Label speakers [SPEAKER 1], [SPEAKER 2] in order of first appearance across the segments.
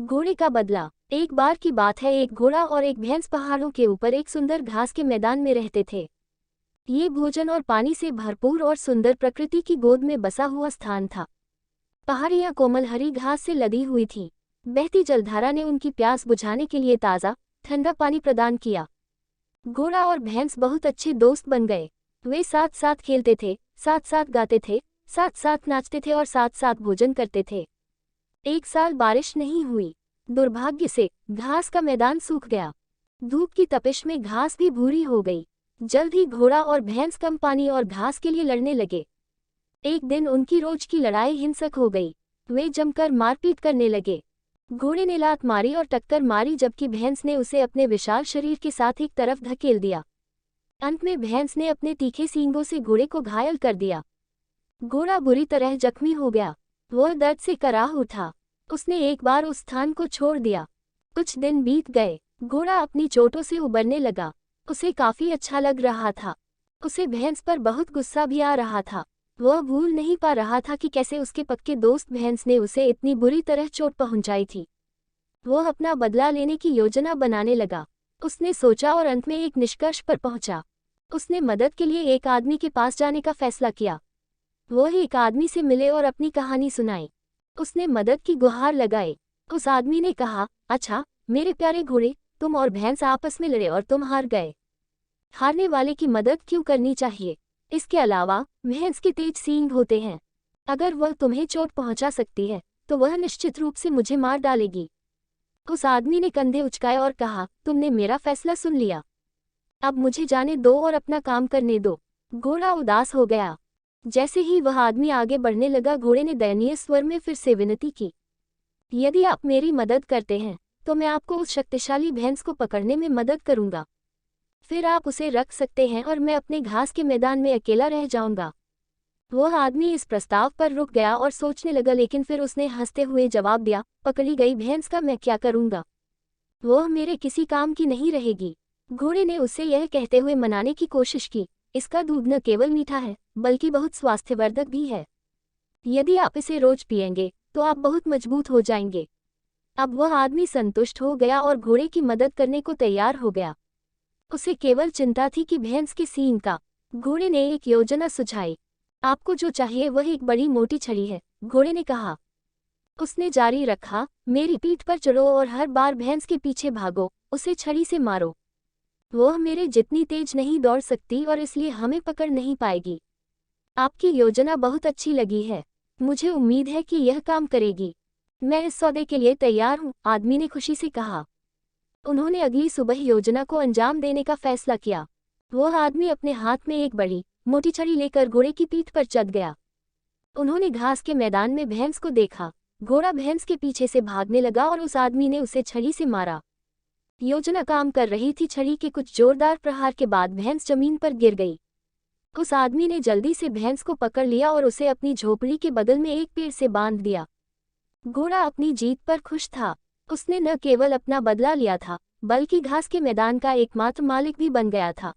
[SPEAKER 1] घोड़े का बदला। एक बार की बात है, एक घोड़ा और एक भैंस पहाड़ों के ऊपर एक सुंदर घास के मैदान में रहते थे। ये भोजन और पानी से भरपूर और सुंदर प्रकृति की गोद में बसा हुआ स्थान था। पहाड़ियां कोमल हरी घास से लदी हुई थीं। बहती जलधारा ने उनकी प्यास बुझाने के लिए ताज़ा ठंडा पानी प्रदान किया। घोड़ा और भैंस बहुत अच्छे दोस्त बन गए। वे साथ साथ खेलते थे, साथ साथ गाते थे, साथ साथ नाचते थे और साथ साथ भोजन करते थे। एक साल बारिश नहीं हुई। दुर्भाग्य से घास का मैदान सूख गया। धूप की तपिश में घास भी भूरी हो गई। जल्द ही घोड़ा और भैंस कम पानी और घास के लिए लड़ने लगे। एक दिन उनकी रोज की लड़ाई हिंसक हो गई। वे जमकर मारपीट करने लगे। घोड़े ने लात मारी और टक्कर मारी, जबकि भैंस ने उसे अपने विशाल शरीर के साथ एक तरफ धकेल दिया। अंत में भैंस ने अपने तीखे सींगों से घोड़े को घायल कर दिया। घोड़ा बुरी तरह जख्मी हो गया। वह दर्द से कराह उठा। उसने एक बार उस स्थान को छोड़ दिया। कुछ दिन बीत गए। घोड़ा अपनी चोटों से उबरने लगा। उसे काफी अच्छा लग रहा था। उसे भैंस पर बहुत गुस्सा भी आ रहा था। वह भूल नहीं पा रहा था कि कैसे उसके पक्के दोस्त भैंस ने उसे इतनी बुरी तरह चोट पहुंचाई थी। वह अपना बदला लेने की योजना बनाने लगा। उसने सोचा और अंत में एक निष्कर्ष पर पहुंचा। उसने मदद के लिए एक आदमी के पास जाने का फैसला किया। वह एक आदमी से मिले और अपनी कहानी सुनाई। उसने मदद की गुहार लगाई। उस आदमी ने कहा, अच्छा मेरे प्यारे घोड़े, तुम और भैंस आपस में लड़े और तुम हार गए। हारने वाले की मदद क्यों करनी चाहिए? इसके अलावा भैंस के तेज सींग होते हैं। अगर वह तुम्हें चोट पहुंचा सकती है तो वह निश्चित रूप से मुझे मार डालेगी। उस आदमी ने कंधे उचकाए और कहा, तुमने मेरा फैसला सुन लिया। अब मुझे जाने दो और अपना काम करने दो। घोड़ा उदास हो गया। जैसे ही वह आदमी आगे बढ़ने लगा, घोड़े ने दयनीय स्वर में फिर से विनती की, यदि आप मेरी मदद करते हैं तो मैं आपको उस शक्तिशाली भैंस को पकड़ने में मदद करूंगा। फिर आप उसे रख सकते हैं और मैं अपने घास के मैदान में अकेला रह जाऊंगा। वह आदमी इस प्रस्ताव पर रुक गया और सोचने लगा, लेकिन फिर उसने हंसते हुए जवाब दिया, पकड़ी गई भैंस का मैं क्या करूंगा? वह मेरे किसी काम की नहीं रहेगी। घोड़े ने उसे यह कहते हुए मनाने की कोशिश की, इसका दूध न केवल मीठा है बल्कि बहुत स्वास्थ्यवर्धक भी है। यदि आप इसे रोज पिएंगे तो आप बहुत मजबूत हो जाएंगे। अब वह आदमी संतुष्ट हो गया और घोड़े की मदद करने को तैयार हो गया। उसे केवल चिंता थी कि भैंस के सींग का। घोड़े ने एक योजना सुझाई। आपको जो चाहिए वह एक बड़ी मोटी छड़ी है, घोड़े ने कहा। उसने जारी रखा, मेरी पीठ पर चढ़ो और हर बार भैंस के पीछे भागो, उसे छड़ी से मारो। वह मेरे जितनी तेज नहीं दौड़ सकती और इसलिए हमें पकड़ नहीं पाएगी। आपकी योजना बहुत अच्छी लगी है। मुझे उम्मीद है कि यह काम करेगी। मैं इस सौदे के लिए तैयार हूँ, आदमी ने खुशी से कहा। उन्होंने अगली सुबह योजना को अंजाम देने का फैसला किया। वह आदमी अपने हाथ में एक बड़ी मोटी छड़ी लेकर घोड़े की पीठ पर चढ़ गया। उन्होंने घास के मैदान में भैंस को देखा। घोड़ा भैंस के पीछे से भागने लगा और उस आदमी ने उसे छड़ी से मारा। योजना काम कर रही थी। छड़ी के कुछ जोरदार प्रहार के बाद भैंस जमीन पर गिर गई। उस आदमी ने जल्दी से भैंस को पकड़ लिया और उसे अपनी झोपड़ी के बगल में एक पेड़ से बांध दिया। घोड़ा अपनी जीत पर खुश था। उसने न केवल अपना बदला लिया था बल्कि घास के मैदान का एकमात्र मालिक भी बन गया था।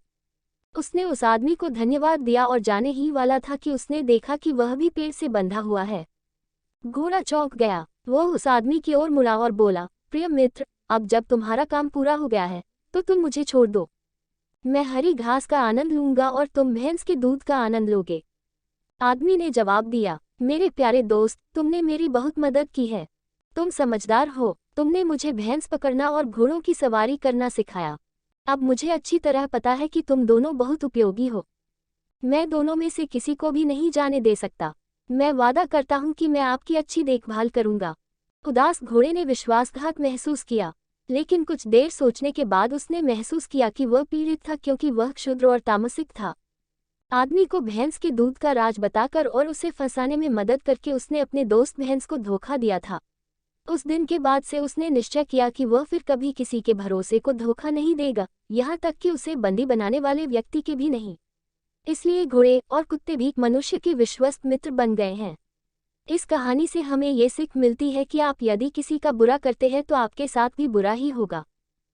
[SPEAKER 1] उसने उस आदमी को धन्यवाद दिया और जाने ही वाला था कि उसने देखा कि वह भी पेड़ से बंधा हुआ है। घोड़ा चौंक गया। वह उस आदमी की ओर मुड़ा और बोला, प्रिय मित्र, अब जब तुम्हारा काम पूरा हो गया है तो तुम मुझे छोड़ दो। मैं हरी घास का आनंद लूंगा और तुम भैंस के दूध का आनंद लोगे। आदमी ने जवाब दिया, मेरे प्यारे दोस्त, तुमने मेरी बहुत मदद की है। तुम समझदार हो। तुमने मुझे भैंस पकड़ना और घोड़ों की सवारी करना सिखाया। अब मुझे अच्छी तरह पता है कि तुम दोनों बहुत उपयोगी हो। मैं दोनों में से किसी को भी नहीं जाने दे सकता। मैं वादा करता हूँ कि मैं आपकी अच्छी देखभाल करूंगा। उदास घोड़े ने विश्वासघात महसूस किया, लेकिन कुछ देर सोचने के बाद उसने महसूस किया कि वह पीड़ित था क्योंकि वह क्षुद्र और तामसिक था। आदमी को भैंस के दूध का राज बताकर और उसे फंसाने में मदद करके उसने अपने दोस्त भैंस को धोखा दिया था। उस दिन के बाद से उसने निश्चय किया कि वह फिर कभी किसी के भरोसे को धोखा नहीं देगा, यहाँ तक कि उसे बंदी बनाने वाले व्यक्ति के भी नहीं। इसलिए घोड़े और कुत्ते भी मनुष्य के विश्वस्त मित्र बन गए हैं। इस कहानी से हमें ये सीख मिलती है कि आप यदि किसी का बुरा करते हैं तो आपके साथ भी बुरा ही होगा।